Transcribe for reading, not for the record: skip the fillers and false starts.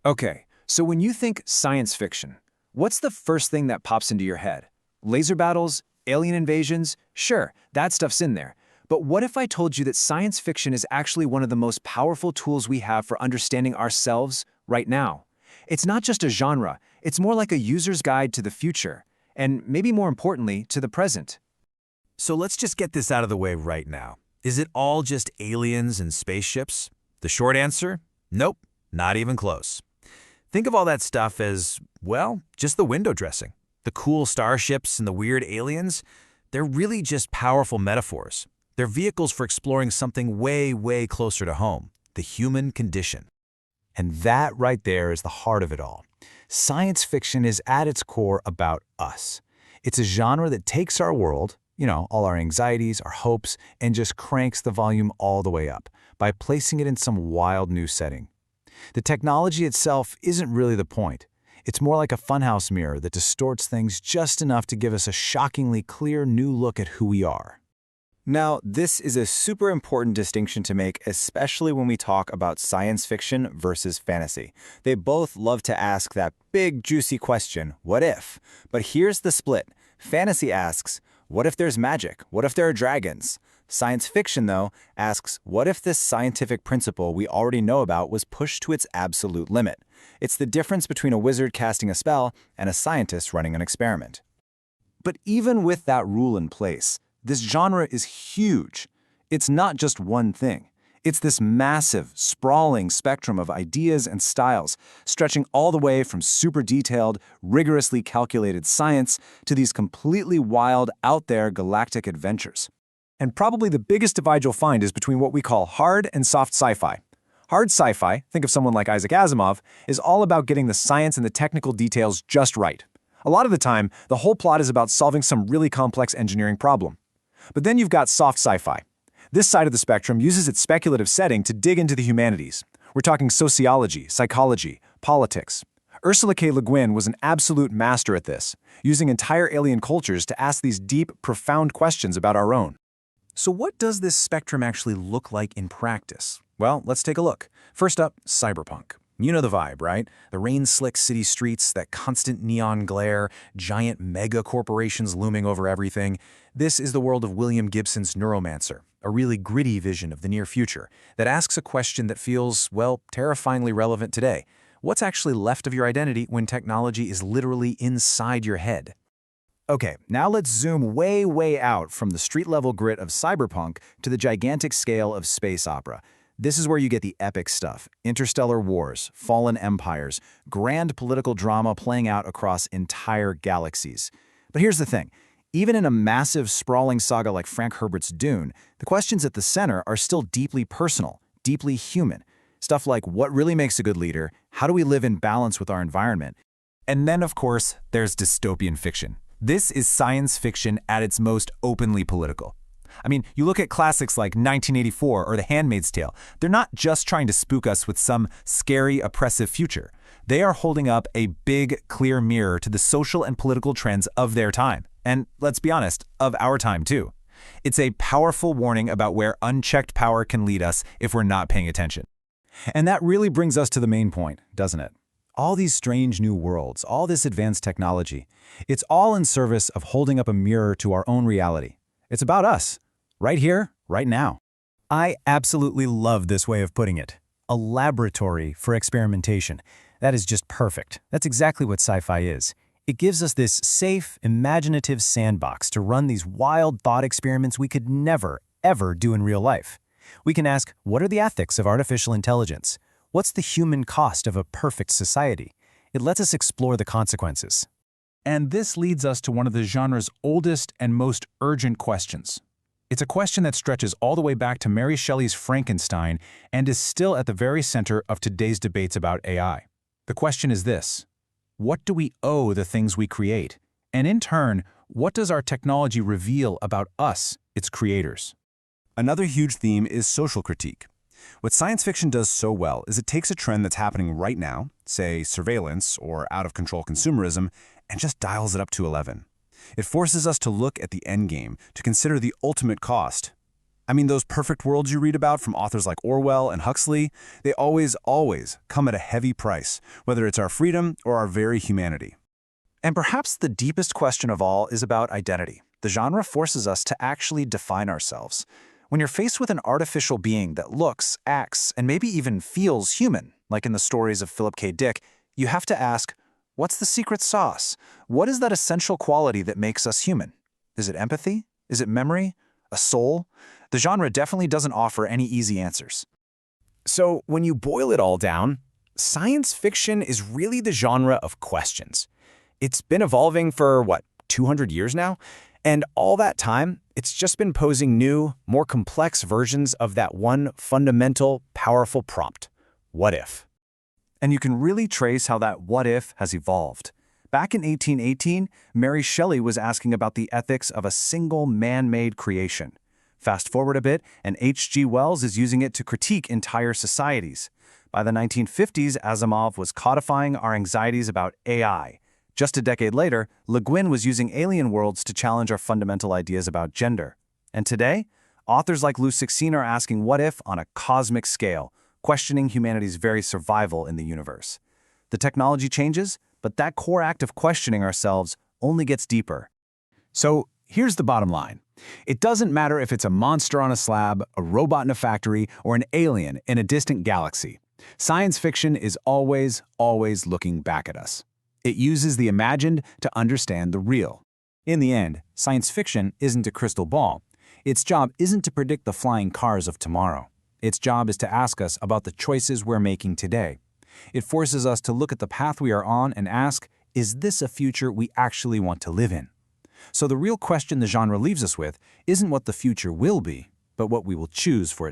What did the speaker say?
Okay, so when you think science fiction, what's the first thing that pops into your head? Laser battles? Alien invasions? Sure, that stuff's in there. But what if I told you that science fiction is actually one of the most powerful tools we have for understanding ourselves right now? It's not just a genre, it's more like a user's guide to the future, and maybe more importantly, to the present. So let's just get this out of the way right now. Is it all just aliens and spaceships? The short answer? Nope, not even close. Think of all that stuff as, well, just the window dressing. The cool starships and the weird aliens, they're really just powerful metaphors. They're vehicles for exploring something way, way closer to home, the human condition. And that right there is the heart of it all. Science fiction is at its core about us. It's a genre that takes our world, all our anxieties, our hopes, and just cranks the volume all the way up by placing it in some wild new setting. The technology itself isn't really the point. It's more like a funhouse mirror that distorts things just enough to give us a shockingly clear new look at who we are. Now, this is a super important distinction to make, especially when we talk about science fiction versus fantasy. They both love to ask that big, juicy question, what if? But here's the split. Fantasy asks, what if there's magic? What if there are dragons? Science fiction, though, asks, what if this scientific principle we already know about was pushed to its absolute limit? It's the difference between a wizard casting a spell and a scientist running an experiment. But even with that rule in place, this genre is huge. It's not just one thing. It's this massive, sprawling spectrum of ideas and styles, stretching all the way from super detailed, rigorously calculated science to these completely wild, out-there galactic adventures. And probably the biggest divide you'll find is between what we call hard and soft sci-fi. Hard sci-fi, think of someone like Isaac Asimov, is all about getting the science and the technical details just right. A lot of the time, the whole plot is about solving some really complex engineering problem. But then you've got soft sci-fi. This side of the spectrum uses its speculative setting to dig into the humanities. We're talking sociology, psychology, politics. Ursula K. Le Guin was an absolute master at this, using entire alien cultures to ask these deep, profound questions about our own. So what does this spectrum actually look like in practice? Well, let's take a look. First up, cyberpunk. You know the vibe, right? The rain-slick city streets, that constant neon glare, giant mega corporations looming over everything. This is the world of William Gibson's Neuromancer, a really gritty vision of the near future that asks a question that feels, well, terrifyingly relevant today. What's actually left of your identity when technology is literally inside your head? Okay, now let's zoom way, way out from the street-level grit of cyberpunk to the gigantic scale of space opera. This is where you get the epic stuff: interstellar wars, fallen empires, grand political drama playing out across entire galaxies. But here's the thing. Even in a massive, sprawling saga like Frank Herbert's Dune, the questions at the center are still deeply personal, deeply human. Stuff like what really makes a good leader, how do we live in balance with our environment? And then, of course, there's dystopian fiction. This is science fiction at its most openly political. I mean, you look at classics like 1984 or The Handmaid's Tale. They're not just trying to spook us with some scary, oppressive future. They are holding up a big, clear mirror to the social and political trends of their time. And let's be honest, of our time too. It's a powerful warning about where unchecked power can lead us if we're not paying attention. And that really brings us to the main point, doesn't it? All these strange new worlds, all this advanced technology, it's all in service of holding up a mirror to our own reality. It's about us, right here, right now. I absolutely love this way of putting it. A laboratory for experimentation. That is just perfect. That's exactly what sci-fi is. It gives us this safe, imaginative sandbox to run these wild thought experiments we could never, ever do in real life. We can ask, what are the ethics of artificial intelligence? What's the human cost of a perfect society? It lets us explore the consequences. And this leads us to one of the genre's oldest and most urgent questions. It's a question that stretches all the way back to Mary Shelley's Frankenstein and is still at the very center of today's debates about AI. The question is this: what do we owe the things we create? And in turn, what does our technology reveal about us, its creators? Another huge theme is social critique. What science fiction does so well is it takes a trend that's happening right now, say surveillance or out-of-control consumerism, and just dials it up to 11. It forces us to look at the end game, to consider the ultimate cost. I mean, those perfect worlds you read about from authors like Orwell and Huxley, they always come at a heavy price, whether it's our freedom or our very humanity. And perhaps the deepest question of all is about identity. The genre forces us to actually define ourselves. When you're faced with an artificial being that looks, acts, and maybe even feels human, like in the stories of Philip K. Dick, you have to ask, what's the secret sauce? What is that essential quality that makes us human? Is it empathy? Is it memory? A soul? The genre definitely doesn't offer any easy answers. So when you boil it all down, science fiction is really the genre of questions. It's been evolving for, 200 years now? And all that time, it's just been posing new, more complex versions of that one fundamental, powerful prompt. What if? And you can really trace how that what if has evolved. Back in 1818, Mary Shelley was asking about the ethics of a single man-made creation. Fast forward a bit, and H.G. Wells is using it to critique entire societies. By the 1950s, Asimov was codifying our anxieties about AI. Just a decade later, Le Guin was using alien worlds to challenge our fundamental ideas about gender. And today, authors like Lou Sixteen are asking what if on a cosmic scale, questioning humanity's very survival in the universe. The technology changes, but that core act of questioning ourselves only gets deeper. So here's the bottom line. It doesn't matter if it's a monster on a slab, a robot in a factory, or an alien in a distant galaxy. Science fiction is always looking back at us. It uses the imagined to understand the real. In the end, science fiction isn't a crystal ball. Its job isn't to predict the flying cars of tomorrow. Its job is to ask us about the choices we're making today. It forces us to look at the path we are on and ask, is this a future we actually want to live in? So the real question the genre leaves us with isn't what the future will be, but what we will choose for it